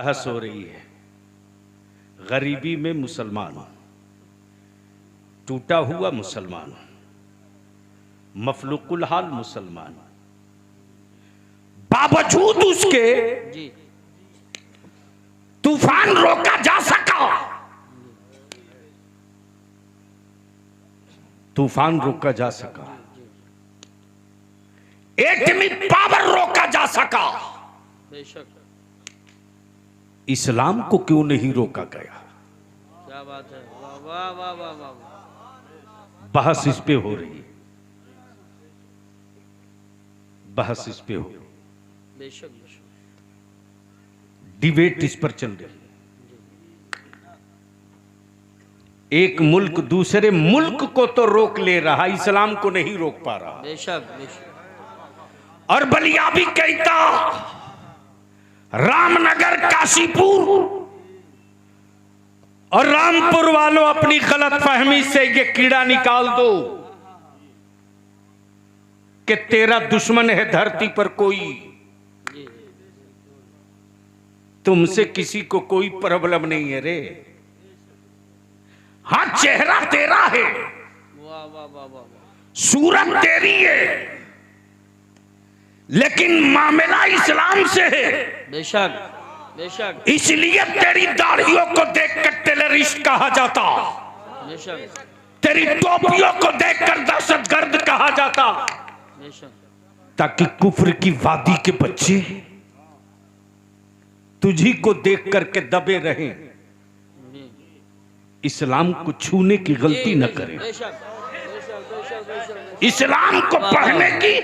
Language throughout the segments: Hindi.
बहस हो रही है गरीबी में मुसलमान, टूटा हुआ मुसलमान, मफलूकुल हाल मुसलमान, बावजूद उसके तूफान रोका जा सका, तूफान रोका जा सका, एटमी पावर रोका जा सका, बेशक। इस्लाम को क्यों नहीं रोका गया? क्या बात है, वाह वाह वाह वाह वाह। बहस इस पे हो रही है, बहस इस पे हो, बेशक बेशक। डिबेट इस पर चल रही है। एक मुल्क दूसरे मुल्क को तो रोक ले रहा, इस्लाम को नहीं रोक पा रहा। बेशक बेशक। और बलिया भी कहता रामनगर, काशीपुर और रामपुर वालों अपनी गलत फहमी से ये कीड़ा निकाल दो कि तेरा दुश्मन है धरती पर कोई, तुमसे किसी को कोई प्रॉब्लम नहीं है रे। हाँ, चेहरा तेरा है, वाह वाह वाह वाह। सूरत तेरी है, लेकिन मामला इस्लाम से है। बेशक बेशक। इसलिए तेरी दाढ़ियों को देखकर टेररिस्ट कहा जाता, बेशक तेरी टोपियों को देखकर दहशतगर्द कहा जाता, बेशक। ताकि कुफ्र की वादी के बच्चे तुझी को देख करके दबे रहें, इस्लाम को छूने की गलती न करें, बेशक बेशक बेशक बेशक। इस्लाम को पढ़ने की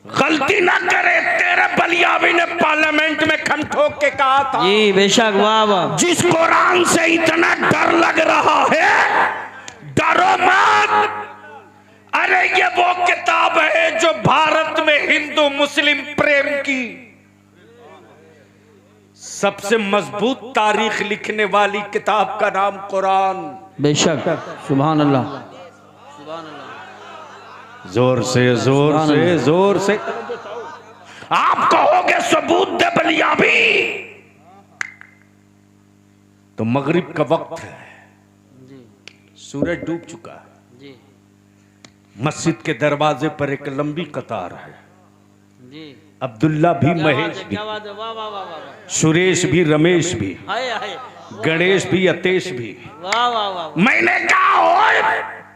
गलती ना करे। तेरे बलियावी ने पार्लियामेंट में खम ठोक के कहा था, जी बेशक, वाह वाह। जिस कुरान से इतना डर लग रहा है, डरो मत। अरे ये वो किताब है जो भारत में हिंदू मुस्लिम प्रेम की सबसे मजबूत तारीख लिखने वाली किताब का नाम कुरान। बेशक, सुभान अल्लाह सुभान अल्लाह। जोर से जोर से जोर से आप कहोगे सबूत दे बलियाबी, तो मगरिब का वक्त है, जी सूरज डूब चुका है, जी मस्जिद के दरवाजे पर एक लंबी कतार है। जी। अब्दुल्ला भी, क्या बात महेश है, भी, क्या बात है, वाह वाह वाह वाह। सुरेश भी, रमेश भी, हाय हाय, गणेश भी, अतेश भी। वाह वाह वाह। मैंने कहा ओए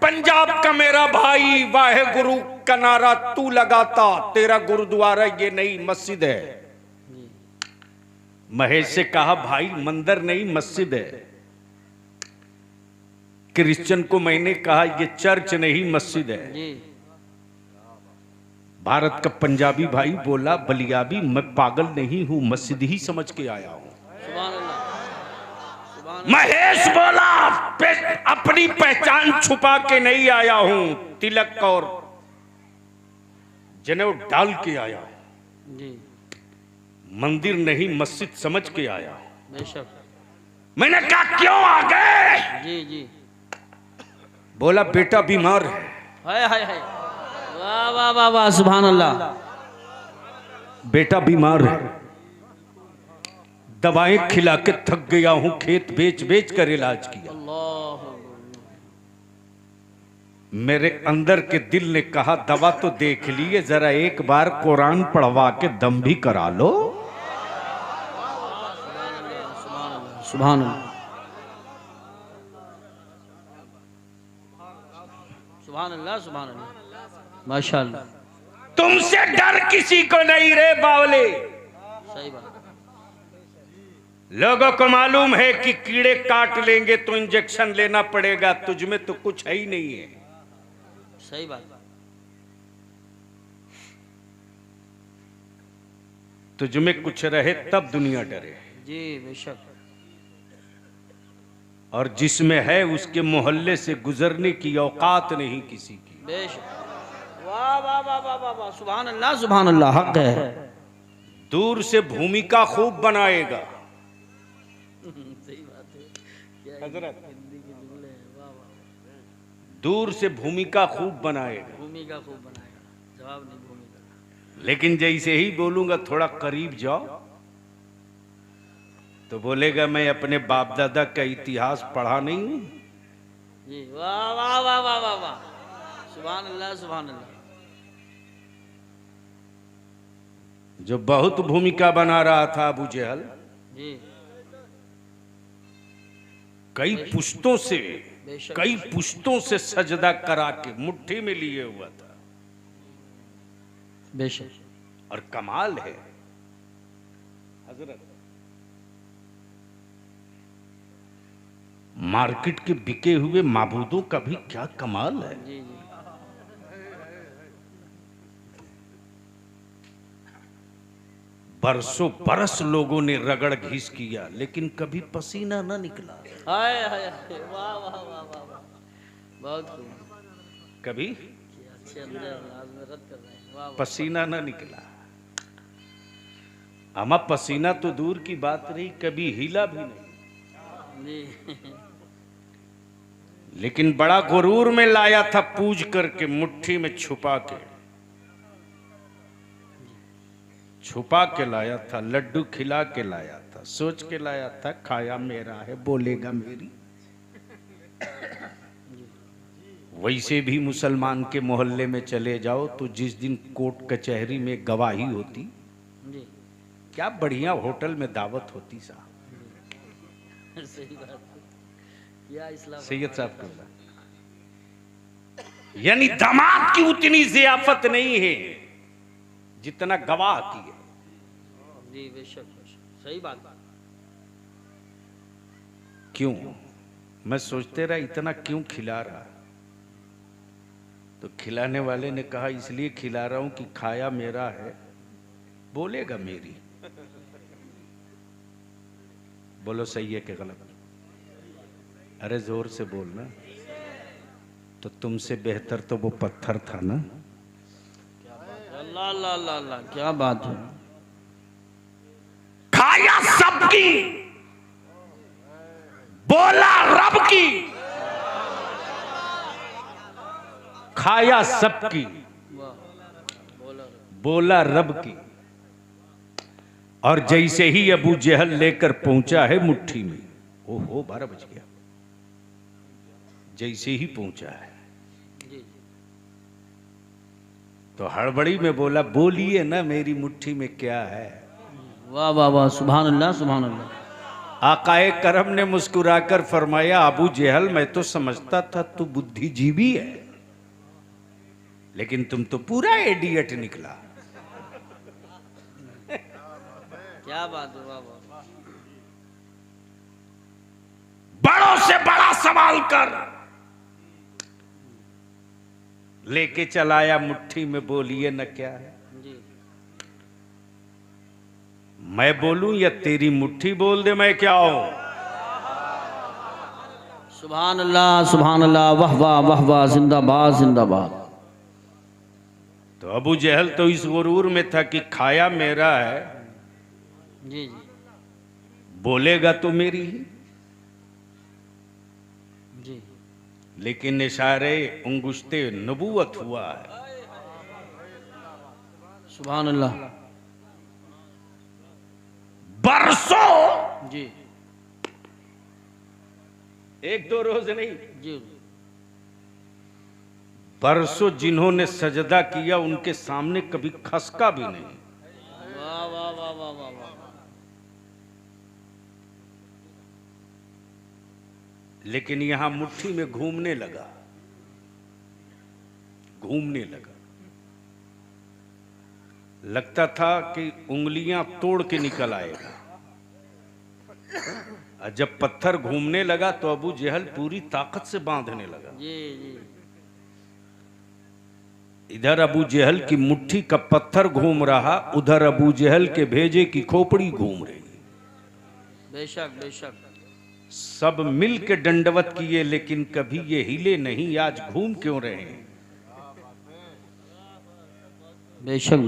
पंजाब का मेरा भाई, वाहे गुरु का नारा तू लगाता, तेरा गुरुद्वारा ये नई मस्जिद है। महेश से कहा भाई मंदिर नहीं मस्जिद है। क्रिश्चियन को मैंने कहा ये चर्च नहीं मस्जिद है। जी भारत का पंजाबी भाई बोला बलियाबी मैं पागल नहीं हूं, मस्जिद ही समझ के आया हूं। सुभान अल्लाह सुभान अल्लाह। महेश बोला अपनी पहचान छुपा के नहीं आया हूं, तिलक और जनेऊ डाल के आया हूं, जी मंदिर नहीं मस्जिद समझ के आया हूं। बेशक। मैंने कहा क्यों आ गए? जी जी। बोला बेटा बीमार है। हाय हाय हाय, वाह वाह वाह वाह, सुभान अल्लाह। बेटा बीमार है, दवाएं खिला के थक गया हूं, खेत बेच बेच कर इलाज किया। अल्लाह। मेरे अंदर के दिल ने कहा दवा तो देख लिए, जरा एक बार कुरान पढ़वा के दम भी करा लो। सुभान अल्लाह सुभान अल्लाह सुभान अल्लाह, माशाअल्लाह। तुमसे डर किसी को नहीं रे बावले। सही बात। लोगों को मालूम है कि कीड़े काट लेंगे तो इंजेक्शन लेना पड़ेगा, तुझ में तो कुछ है ही नहीं है। सही बात। तुझ में कुछ रहे तब दुनिया डरे, जी बेशक। और जिसमें है उसके मोहल्ले से गुजरने की औकात नहीं किसी की। बेशक, वाह वाह वाह वाह वाह वाह, सुभान अल्लाह सुभान अल्लाह। हक है। दूर से भूमिका खूब बनाएगा। सही बात है। हजरत हिंदी के जुमले हैं, वाह वाह। दूर से भूमिका खूब बनाएगा, भूमिका खूब बनाएगा, जवाब नहीं भूमिका। लेकिन जैसे ही बोलूंगा थोड़ा करीब जाओ तो बोलेगा मैं अपने बाप दादा का इतिहास पढ़ा नहीं हूं। जी वाह वाह वाह वाह वाह वाह, सुभान अल्लाह सुभान अल्लाह। जो बहुत भूमिका बना रहा था अबू जहल, जी कई पुश्तों से बेशक कई पुश्तों से सजदा करा के मुट्ठी में लिए हुआ था। बेशक। और कमाल है हजरत, मार्केट के बिके हुए माबूदों का भी क्या कमाल है। जी जी बरसों बरस लोगों ने रगड़ घिस किया लेकिन कभी पसीना न निकला। हाय हाय हाय, वाह वाह वाह वाह वाह, बहुत खूब। कभी अच्छे अंदर अंदाज में रद्द कर रहे हैं, वाह वाह। पसीना न निकला। अमा पसीना तो दूर की बात रही, कभी हिला भी नहीं। जी लेकिन बड़ा गुरूर में लाया था, पूज करके मुट्ठी में छुपा के लाया था, लड्डू खिला के लाया था, सोच के लाया था खाया मेरा है बोलेगा मेरी। वैसे भी मुसलमान के मोहल्ले में चले जाओ तो जिस दिन कोर्ट कचहरी में गवाही होती, जी क्या बढ़िया होटल में दावत होती साहब। सही बात है। या इस्लाम सैयद साहब का यानी दामाद की उतनी जियाफत नहीं है जितना गवाह की है। जी बेशक बेशक, सही बात। क्यों? मैं सोचते रहा इतना क्यों खिला रहा, तो खिलाने वाले ने कहा इसलिए खिला रहा हूं कि खाया मेरा है बोलेगा मेरी। बोलो सही है कि गलत? अरे जोर से बोलना। तो तुमसे बेहतर तो वो पत्थर था ना। अल्लाह अल्लाह अल्लाह अल्लाह, क्या बात है। खाया सबकी, बोला रब की। खाया सबकी, वाह, बोला बोला रब की। और जैसे ही अबू जहल लेकर पहुंचा है मुट्ठी में, ओहो 12 बज गया, जैसे ही पहुंचा है जी तो हड़बड़ी में बोला बोलिए ना मेरी मुट्ठी में क्या है। वाह वाह वाह, सुभान अल्लाह सुभान अल्लाह। आकाए करम ने मुस्कुराकर फरमाया अबू जहल मैं तो समझता था तू बुद्धिजीवी है, लेकिन तुम तो पूरा एडियट निकला। क्या बात है, वाह वाह। बड़ों से बड़ा सवाल कर लेके चलाया मुट्ठी में, बोलिए न क्या है। जी मैं बोलूं या तेरी मुट्ठी बोल दे, मैं क्या हूं? सुभान अल्लाह वाह वाह वाह वाह, जिंदाबाद जिंदाबाद। तो अबू जहल तो इस गुरूर में था कि खाया मेरा है, जी जी बोलेगा तो मेरी ही। जी लेकिन इशारे अंगुश्ते नबूवत हुआ है। सुभान अल्लाह। बरसों, जी एक दो रोज नहीं, जी बरसों जिन्होंने सजदा किया उनके सामने कभी खसका भी नहीं। वाह वाह वाह वाह वाह वाह। लेकिन यहां मुट्ठी में घूमने लगा। लगता था कि उंगलियां तोड़ के निकल आएगा। और जब पत्थर घूमने लगा तो अबू जहल पूरी ताकत से बांधने लगा। जी जी इधर अबू जहल की मुट्ठी का पत्थर घूम रहा, उधर अबू जहल के भेजे की खोपड़ी घूम रही। बेशक बेशक। सब मिल के दंडवत किए लेकिन कभी ये हिले नहीं, आज घूम क्यों रहे हैं? बेशक।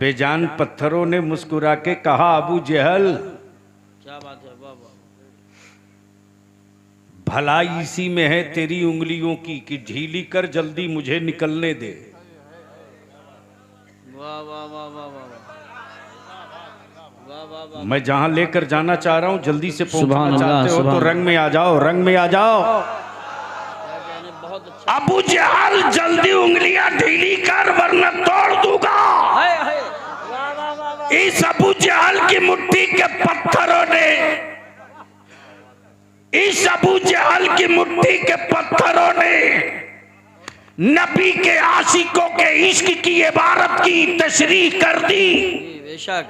बेजान पत्थरों ने मुस्कुरा के कहा अबू जहल क्या बात है, वाह वाह। भलाई इसी में है तेरी उंगलियों की कि ढीली कर जल्दी मुझे निकलने दे। वाह वाह वाह वाह वाह वाह मैं जहां लेकर जाना चाह रहा हूं जल्दी से सुभान पहुंचना अल्लाह, चाहते हो तो सुभान रंग में आ जाओ, रंग में आ जाओ। बहुत अच्छा। अबू जहल जल्दी उंगलियां ढीली कर वरना तोड़ दूंगा। हाय हाय, वाह वाह वाह वाह। इस अबू जहल की मुट्ठी के पत्थरों ने, इस अबू जहल की मुट्ठी के पत्थरों ने नबी के आशिकों के इश्क की इबारत की तशरीह कर दी बेशक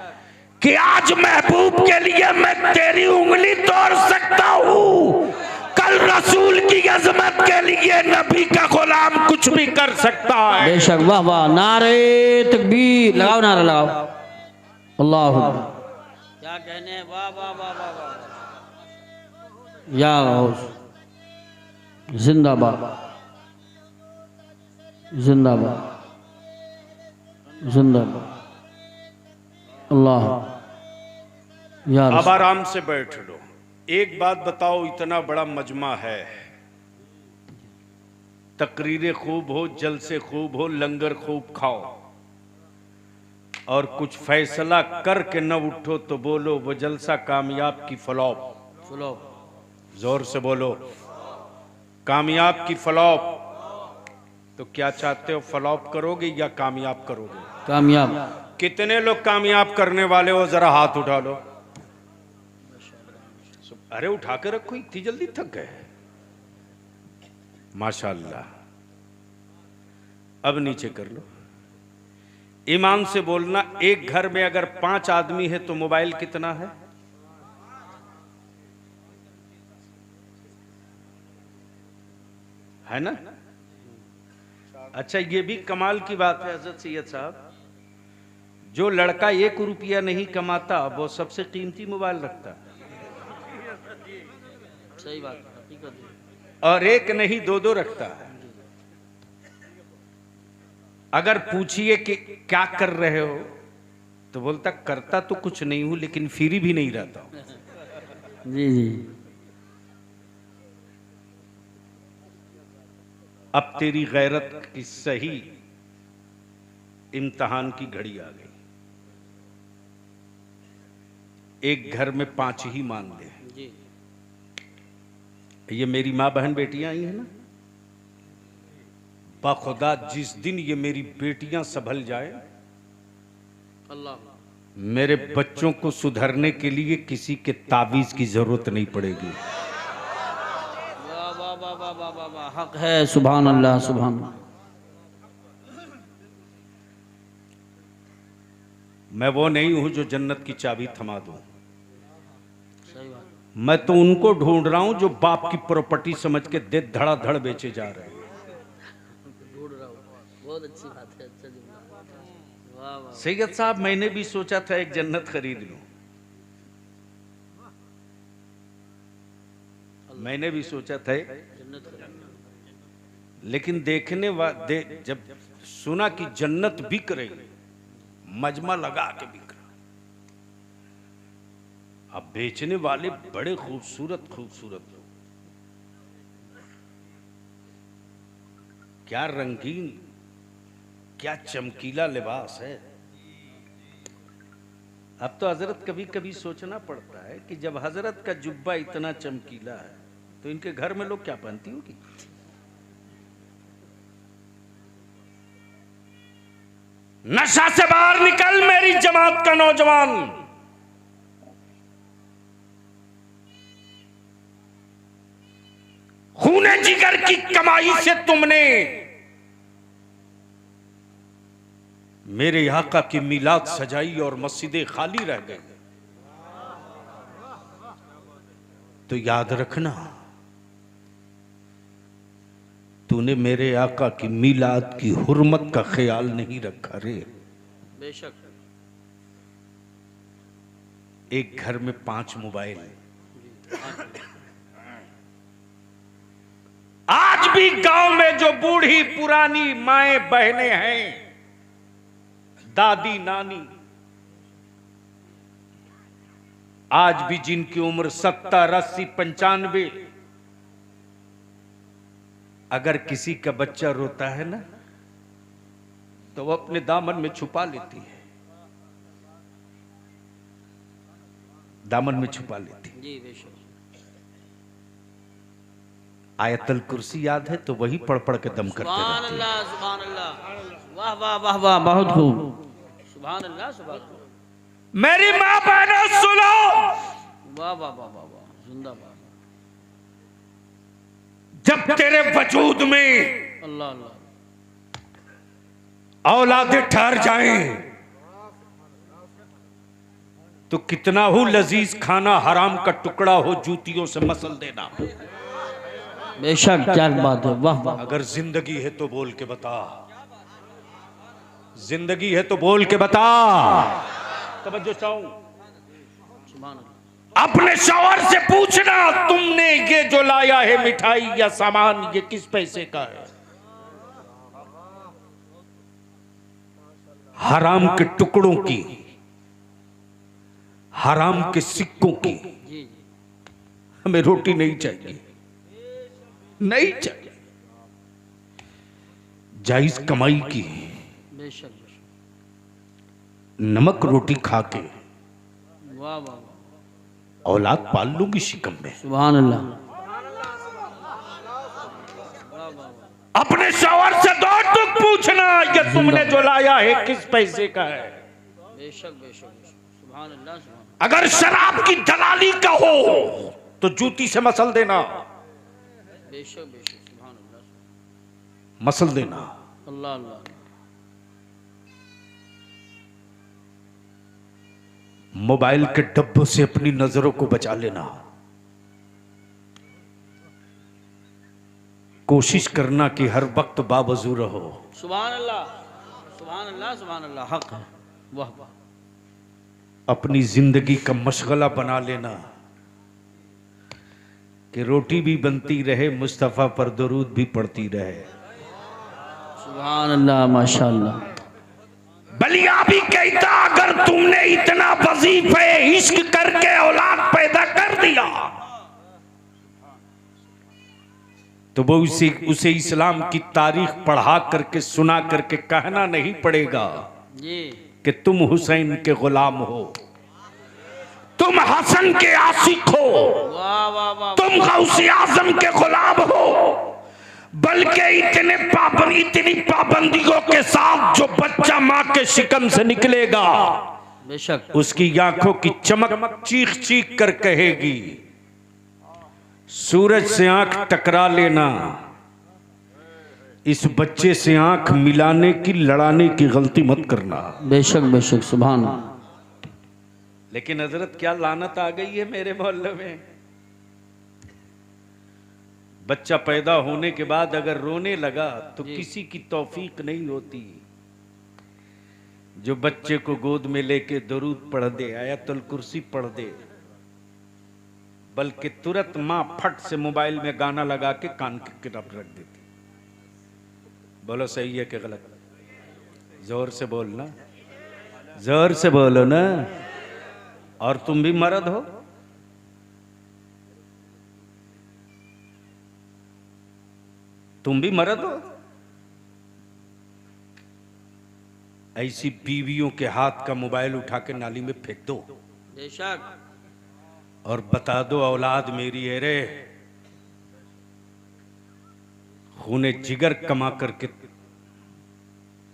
कि आज महबूब के लिए मैं तेरी उंगली तोड़ सकता हूँ, कल रसूल की अजमत के लिए नबी का गुलाम कुछ भी कर सकता है। बेशक, वाह वाह, नारे तकबीर लगाओ, नारा लगाओ, अल्लाह क्या कहने, वाह वाह वाह वाह वाह, या गौस जिंदाबाद, जिंदाबाद, जिंदाबाद, अल्लाह या अब आराम से बैठ लो। एक बात बताओ, इतना बड़ा मजमा है, तकरीरें खूब हो, जलसे खूब हो, लंगर खूब खाओ, और कुछ फैसला करके न उठो तो बोलो वो जलसा कामयाब की फ्लॉप। जोर से बोलो, कामयाब की फ्लॉप। तो क्या चाहते हो, फ्लॉप करोगे या कामयाब करोगे? कामयाब। कितने लोग कामयाब करने वाले हो, जरा हाथ उठा लो। अरे उठा के रखो, इतनी जल्दी थक गए? माशाअल्लाह। अब नीचे कर लो। ईमान से बोलना, एक घर में अगर 5 आदमी है तो मोबाइल कितना है ना? अच्छा, ये भी कमाल की बात है हजरत सैयद साहब, जो लड़का 1 रुपया नहीं कमाता वो सबसे कीमती मोबाइल रखता है। सही बात, हकीकत है। और 1 नहीं 2 रखता है। अगर पूछिए कि क्या कर रहे हो तो बोलता करता तो कुछ नहीं हूं लेकिन फ्री भी नहीं रहता हूं। जी जी। अब तेरी गैरत की सही इम्तिहान की घड़ी आ गई। एक घर में 5 ही मान ले। जी। ये मेरी माँ बहन बेटियां आई है ना, बाखुदा जिस दिन ये मेरी बेटियां संभल जाए, अल्लाह, मेरे बच्चों को सुधरने के लिए किसी के तावीज की जरूरत नहीं पड़ेगी। वाह वाह वाह वाह वाह वाह वाह, हक है, सुभान अल्लाह, सुभान। मैं वो नहीं हूं जो जन्नत की चाबी थमा दूं। सही बात। मैं तो उनको ढूंढ रहा हूं जो बाप की प्रॉपर्टी समझ के दे धड़ाधड़ बेचे जा रहे हैं। ढूंढ रहा हूँ, बहुत अच्छी बात है, अच्छा जुमला। वाह वाह। सैयद साहब, मैंने भी सोचा था एक जन्नत खरीद लूं, मैंने भी सोचा था, जन्नत खरीदना। लेकिन जब सुना कि जन्नत बिक रही, मजमा लगा के बिक रहा। अब बेचने वाले बड़े खूबसूरत खूबसूरत लोग, क्या रंगीन, क्या चमकीला लिबास है। अब तो हजरत कभी कभी सोचना पड़ता है कि जब हजरत का जुब्बा इतना चमकीला है तो इनके घर में लोग क्या पहनती होगी। नशा से बाहर निकल मेरी जमात का नौजवान। खूने जिगर की कमाई से तुमने मेरे आका की मिलाद सजाई और मस्जिदें खाली रह गई, तो याद रखना तूने मेरे आका की मिलाद की हुर्मत का ख्याल नहीं रखा रे। बेशक। एक घर में 5 मोबाइल है। आज भी गांव में जो बूढ़ी पुरानी माएं बहनें हैं, दादी नानी, आज भी जिनकी उम्र 70, 80, 95, अगर किसी का बच्चा रोता है ना तो वो अपने दामन में छुपा लेती है। दामन में छुपा लेती। जी बेशक। आयतल कुर्सी याद है तो वही पढ़ पढ़ के दम करते सुभान रहते हैं। अल्लाह, सुभान अल्लाह, वाह वाह वाह वाह, बहुत खूब। सुभान अल्लाह, सुभान अल्लाह, मेरी माँ बहनों सुनो, वाह वाह वाह वाह वाह, जिंदाबाद। जब तेरे वजूद में अल्लाह अल्लाह, औलादे ठहर जाएं तो कितना हो लजीज खाना हराम का टुकड़ा हो जूतियों से मसल देना। बेशक, क्या बात है, वाह वाह। अगर जिंदगी है तो बोल के बता, जिंदगी है तो बोल के बता। तवज्जो चाहूं, सुभान अल्लाह। अपने शौहर से पूछना, तुमने ये जो लाया है मिठाई या सामान, ये किस पैसे का है? हराम के टुकड़ों की, हराम के सिक्कों की जी जी, हमें रोटी नहीं चाहिए, नहीं चाहिए। जायज कमाई की बेशक बेशक, नमक रोटी खा के वाह वाह वाह, औलाद पाल लूंगी शिकम में। सुभान अल्लाह, अपने शौहर से दो टुक पूछना, ये तुमने जो लाया है किस पैसे का है? बेशक बेशक, सुभान अल्लाह, सुभान। अगर शराब की दलाली का हो तो जूती से मसल देना, बेशक बेशक, सुभान अल्लाह, मसल देना। अल्लाह अल्लाह, मोबाइल के डब्बों से अपनी नजरों को बचा लेना। कोशिश करना कि हर वक्त बावजू रहो। सुभान अल्लाह, सुभान अल्लाह, सुभान अल्लाह, हक है, वाह वाह। अपनी जिंदगी का मशगला बना लेना कि रोटी भी बनती रहे, मुस्तफा पर दरूद भी पड़ती रहे। सुभान अल्लाह, माशाअल्लाह। बलिया भी कहता, अगर तुमने इतना वजीफे इश्क करके औलाद पैदा कर दिया तो वो उसे इस्लाम की तारीख पढ़ा करके सुना करके कहना नहीं पड़ेगा जी, कि तुम हुसैन के गुलाम हो, तुम हसन के आशिक हो, वाह वाह वाह, तुम गौसे आजम के गुलाम हो, बल्कि इतनी पाबंदियों के साथ जो बच्चा माँ के शिकम से निकलेगा बेशक, उसकी आंखों की चमक चीख चीख कर कहेगी, सूरज से आंख टकरा लेना, इस बच्चे से आंख मिलाने की, लड़ाने की गलती मत करना। बेशक बेशक, सुभान अल्लाह। लेकिन हजरत क्या लानत आ गई है मेरे मोहल्ले में। बच्चा पैदा होने के बाद अगर रोने लगा तो किसी की तौफीक नहीं होती जो बच्चे को गोद में लेके दरूद पढ़ दे, आयतुल कुर्सी पढ़ दे, बल्कि तुरंत मां फट से मोबाइल में गाना लगा के कान की तरफ रख देती। बोलो सही है कि गलत? जोर से बोलना, जोर से बोलो ना। और तुम भी मर्द हो, तुम भी मर्द हो। ऐसी बीवियों के हाथ का मोबाइल उठा के नाली में फेंक दो बेशक, और बता दो औलाद मेरी है रे, खूने जिगर कमा करके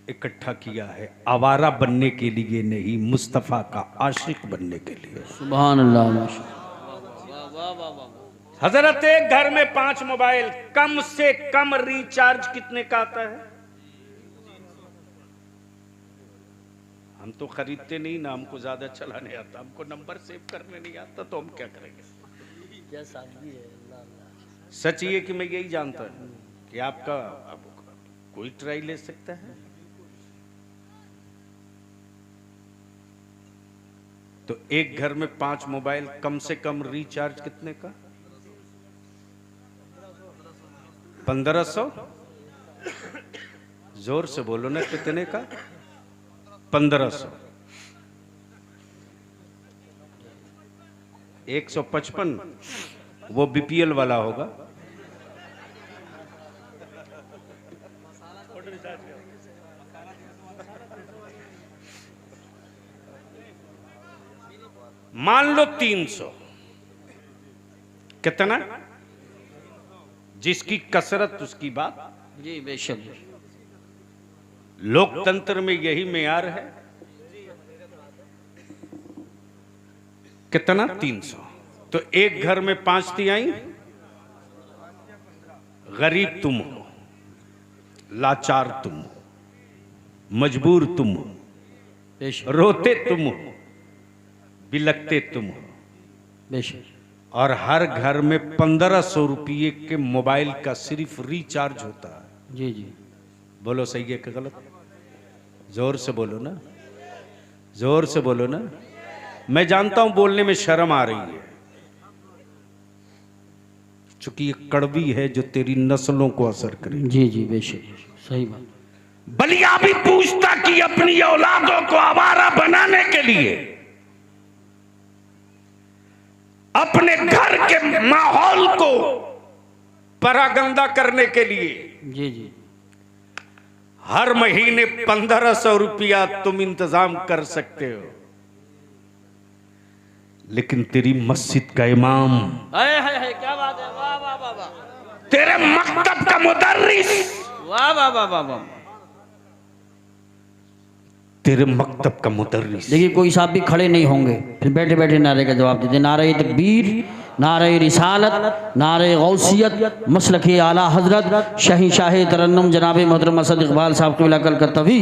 इकट्ठा किया है, आवारा बनने के लिए नहीं, मुस्तफा का आशिक बनने के लिए। सुभान अल्लाह, माशाअल्लाह, वाह वाह वाह वाह। हजरत एक घर में 5 मोबाइल, कम से कम रिचार्ज कितने का आता है? हम तो खरीदते नहीं ना, हमको ज्यादा चलाने आता, हमको नंबर सेव करने नहीं आता, तो हम क्या करेंगे? क्या सादगी है, अल्लाह अल्लाह। सच ये कि मैं यही जानता हूं कि आपका अब कोई ट्राई ले सकता है। तो एक घर में 5 मोबाइल, कम से कम रिचार्ज कितने का? 1500। जोर से बोलो ना, कितने का? 1500। 155 वो बीपीएल वाला होगा। मान लो 300, कितना? जिसकी कसरत उसकी बात। जी बेशक। लोकतंत्र में यही मेयार है। कितना? 300। तो एक घर में 5 तिहाई। गरीब तुम हो, लाचार तुम हो, मजबूर तुम हो, बेशक रोते तुम हो, बिलखते तुम हो। बेशक। और हर घर में 1500 रुपये के मोबाइल का सिर्फ रिचार्ज होता है। जी जी। बोलो सही है कि गलत? जोर से बोलो ना, जोर से बोलो ना। मैं जानता हूं बोलने में शर्म आ रही है, चूंकि ये कड़वी है जो तेरी नस्लों को असर करेगी। जी जी बेशक, सही बात। बलिया भी पूछता कि अपनी औलादों को आवारा बनाने के लिए, अपने घर के माहौल को परागंदा करने के लिए जी जी। हर महीने 1500 रुपया तुम इंतजाम कर सकते हो, लेकिन तेरी मस्जिद का इमाम, हाय क्या बात है, वाह वाह वाह वाह, तेरे मकतब का मुदर्रिस, वाह वाह वाह वाह वाह। तेरे मकतब का मुदर्रिस। देखिए कोई साहब भी खड़े नहीं होंगे, फिर बैठे बैठे नारे का जवाब देते। नारे तकबीर, नारे रिसालत, नारे गौसियत, मसलक आला हजरत शहंशाह तरन्नुम जनाब मोहतरम असद इकबाल साहब क़िबला कलकत्तवी,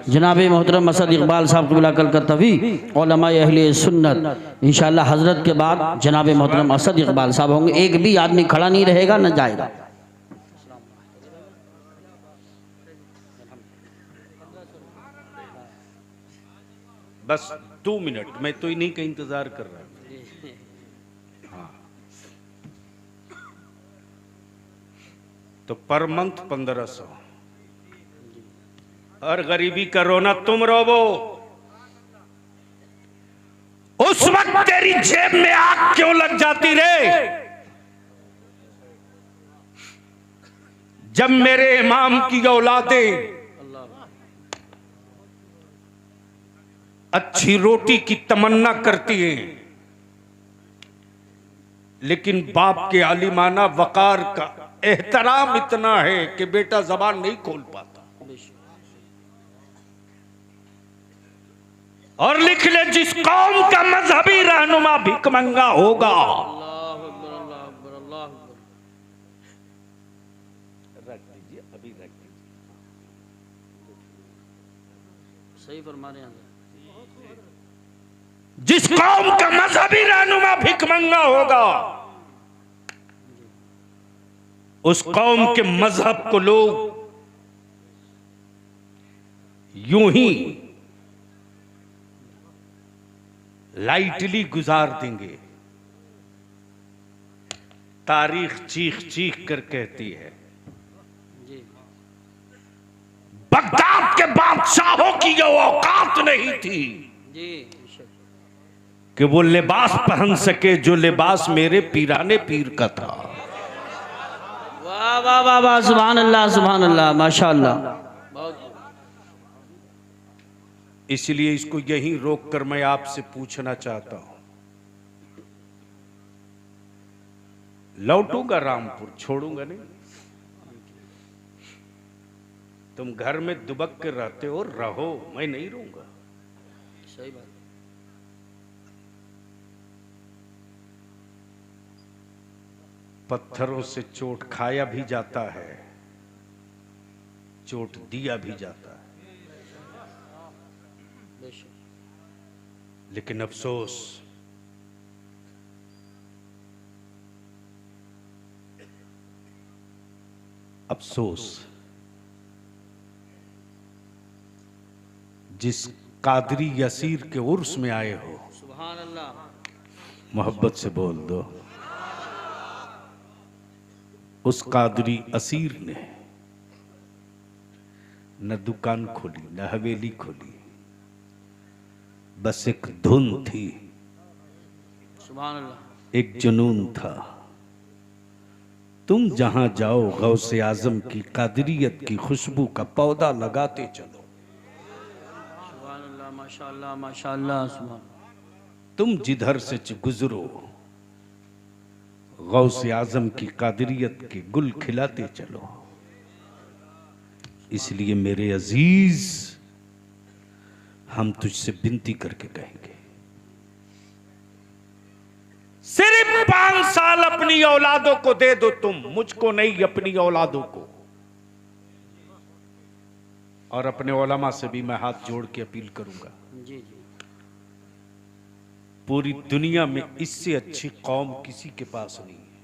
जनाब मोहतरम असद इकबाल साहब क़िबला कलकत्तवी, उलमा अहले सुन्नत। इंशाअल्लाह हजरत के बाद जनाब मोहतरम असद इकबाल साहब होंगे। एक भी आदमी खड़ा नहीं रहेगा, न जाएगा। बस 2 मिनट, मैं तो इन्हीं का इंतजार कर रहा हूं। हाँ, तो पर मंथ 1500। और गरीबी का रोना तुम रोवो। उस वक्त तेरी जेब में आग क्यों लग जाती रे? जब मेरे इमाम की औलादें अच्छी रोटी की तमन्ना करती हैं, लेकिन बाप के आलिमाना वकार का एहतराम इतना है कि बेटा जबान नहीं खोल पाता। और लिख ले, जिस कौम का मजहबी रहनुमा भिखमंगा होगा, रख दीजिए, अभी रख दीजिए। सही फरमा रहे हैं। जिस कौम का मजहबी रहनुमा भिखमंगा होगा, उस कौम के मजहब को लोग यूं ही लाइटली गुजार देंगे। तारीख चीख चीख कर कहती है, बगदाद के बादशाहों की जो औकात नहीं थी जी कि वो लिबास पहन सके जो लिबास मेरे पीराने पीर का था। वाह वाह वाह वाह, सुभान अल्लाह, माशाअल्लाह। इसलिए इसको यहीं रोक कर मैं आपसे पूछना चाहता हूं, लौटूंगा रामपुर, छोड़ूंगा नहीं। तुम घर में दुबक कर रहते हो, रहो, मैं नहीं रहूंगा। सही बात। पत्थरों से चोट खाया भी जाता है, चोट दिया भी जाता है, लेकिन अफसोस जिस कादरी यसीर के उर्स में आए हो, सुभान अल्लाह, मोहब्बत से बोल दो, उस कादरी असीर ने न दुकान खोली, न हवेली खोली, बस एक धुन थी, सुभान अल्लाह, एक जुनून था। तुम जहां जाओ गौसे आजम की कादरियत की खुशबू का पौधा लगाते चलो। सुभान अल्लाह, माशाअल्लाह माशाअल्लाह, सुभान। तुम जिधर से गुजरो गौसे आजम की कादरियत के गुल खिलाते चलो। इसलिए मेरे अजीज, हम तुझसे विनती करके कहेंगे, सिर्फ 5 साल अपनी औलादों को दे दो तुम, मुझको नहीं, अपनी औलादों को। और अपने उलमा से भी मैं हाथ जोड़ के अपील करूंगा, जी जी, पूरी दुनिया में इससे अच्छी कौम किसी के पास नहीं है।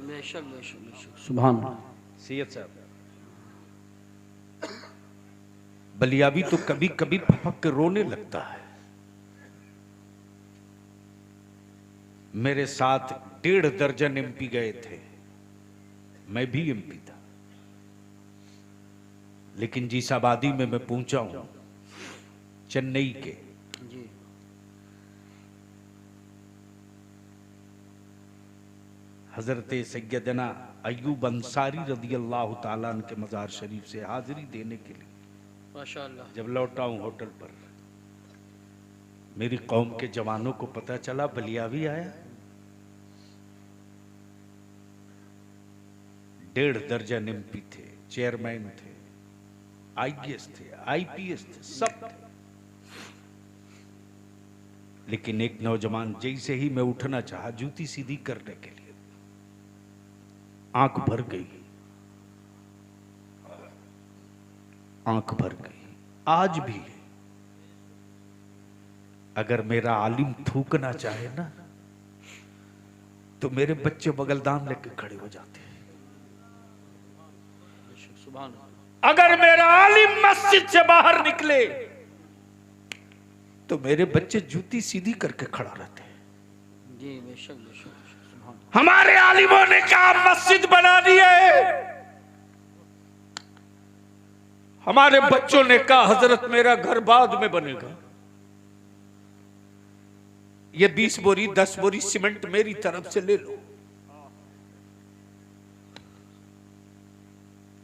बेशक बेशक बेशक, सुभान अल्लाह। सैयद साहब, बलियाबी तो कभी कभी फपक के रोने लगता है। मेरे साथ 1.5 दर्जन एमपी गए थे, मैं भी एमपी था, लेकिन जिस आबादी में मैं पहुंचा हूं, चेन्नई के, जी हजरत सैयदना अय्यूब अंसारी रदियल्लाहु ताला अन्हु के मजार शरीफ से हाजिरी देने के लिए माशाअल्लाह, जब लौटा हूं होटल पर, मेरी कौम के जवानों को पता चला बलियावी आया। 1.5 दर्जन एमपी थे, चेयरमैन थे, आईएएस थे, आईपीएस थे, सब थे। लेकिन एक नौजवान जैसे ही मैं उठना चाहा जूती सीधी करने के लिए, आंख भर गई, आंख भर गई। आज भी अगर मेरा आलिम थूकना चाहे ना, तो मेरे बच्चे बगलदान लेके खड़े हो जाते हैं। सुभान अल्लाह। अगर मेरा आलिम मस्जिद से बाहर निकले तो मेरे बच्चे जूती सीधी करके खड़ा रहते हैं। जी बेशक बेशक, सुभान। हमारे आलिमों ने कहा मस्जिद बनानी है, हमारे बच्चों ने कहा हजरत मेरा घर बाद में बनेगा, ये 20 बोरी 10 बोरी सीमेंट मेरी तरफ से ले लो।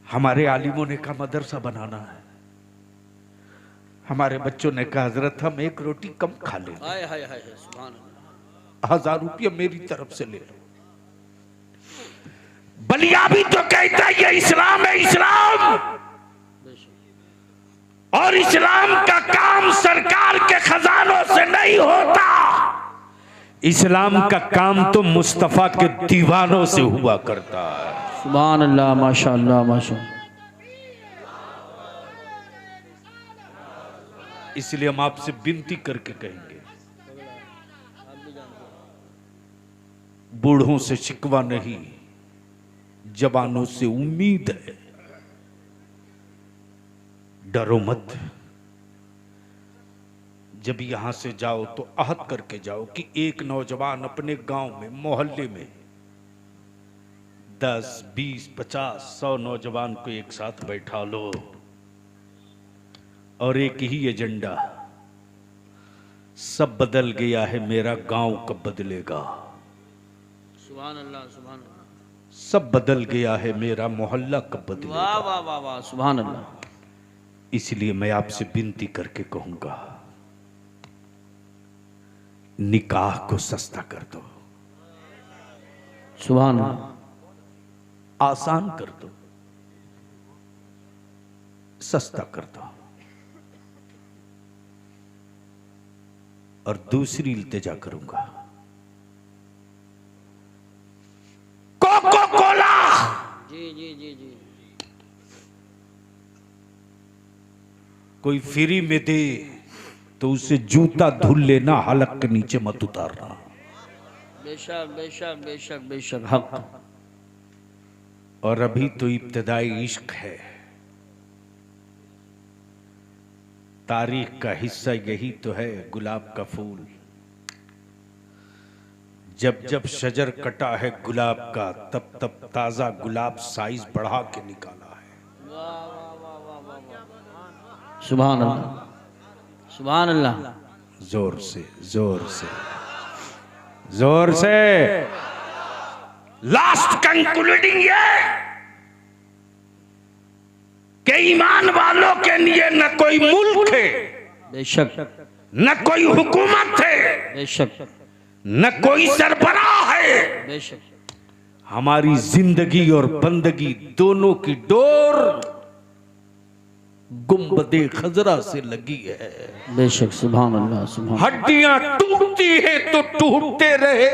हमारे आलिमों ने कहा मदरसा बनाना है, हमारे बच्चों ने कहा हजरत हम 1 रोटी कम खा लें, हाय हाय हाय, सुभान अल्लाह। 1000 रुपया मेरी तरफ से ले लो। बलियाबी तो कहता है ये इस्लाम है, इस्लाम, और इस्लाम का काम सरकार के खजानों से नहीं होता, इस्लाम का काम तो मुस्तफा के दीवानों से हुआ करता है। सुभान अल्लाह, माशाअल्लाह माशाअल्लाह। इसलिए हम आपसे विनती करके कहेंगे, बूढ़ों से शिकवा नहीं, जवानों से उम्मीद है, डरो मत। जब यहां से जाओ तो अहद करके जाओ कि एक नौजवान अपने गांव में, मोहल्ले में 10, 20, 50, 100 नौजवान को एक साथ बैठा लो और एक ही एजेंडा, सब बदल गया है, मेरा गांव कब बदलेगा। सुभान अल्लाह, सुभान अल्लाह। सब बदल गया है, मेरा मोहल्ला कब बदलेगा। वाह वाह वाह वाह, सुभान अल्लाह। इसलिए मैं आपसे विनती करके कहूंगा, निकाह को सस्ता कर दो, सुभान अल्लाह। आसान कर दो, सस्ता कर दो। और दूसरी इल्तिजा करूंगा, कोको कोला, जी जी जी जी, कोई फ्री में दे तो उसे जूता धुल लेना, हलक के नीचे मत उतारना। बेशक बेशक बेशक बेशक, हक। और अभी तो इब्तिदाई इश्क है, तारीख का हिस्सा यही तो है, गुलाब का फूल। जब जब शजर कटा है गुलाब का, तब तब ताजा गुलाब साइज बढ़ा के निकाला है। सुभान अल्लाह, सुभान अल्लाह। जोर से, जोर से, जोर से। लास्ट कंक्लूडिंग ये कि ईमान वालों के लिए न कोई मुल्क है, बेशक न कोई हुकूमत है, बेशक न कोई सरबराह है। बेशक हमारी जिंदगी और बंदगी दोनों की डोर गुंबदे खजरा से लगी है। बेशक सुभान अल्लाह सुभान। हड्डियां टूटती है तो टूटते रहे,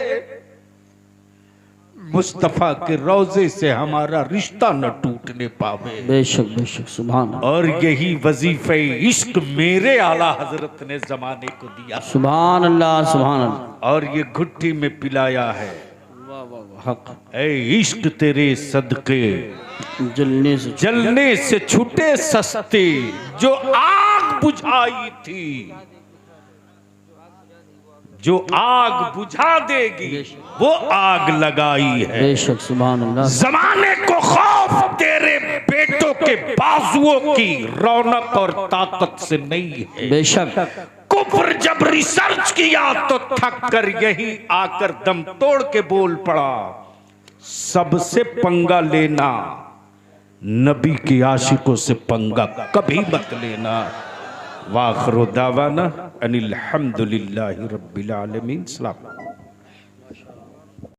मुस्तफा के रोजे से हमारा रिश्ता न टूटने पावे। बेशक बेशक सुभान अल्लाह। और यही वजीफे इश्क मेरे आला हजरत ने जमाने को दिया सुभान अल्लाह सुभान अल्लाह। और ये घुट्टी में पिलाया है। वाह वाह वाह, हक ऐ इश्क तेरे सदके जलने से छूटे सस्ते, जो आग बुझाई थी, जो आग बुझा देगी वो आग लगाई है। बेशक सुभान अल्लाह। जमाने को खौफ तेरे बेटों के बाजुओं की रौनक और ताकत से नहीं है। बेशक कुफ्र जब रिसर्च किया तो थक कर यही आकर दम तोड़ के बोल पड़ा, सबसे पंगा लेना, नबी के आशिकों से पंगा कभी मत लेना। वाखिरु दावाना अनिल हम्दुलिल्लाहि रब्बिल आलमीन। सलाम।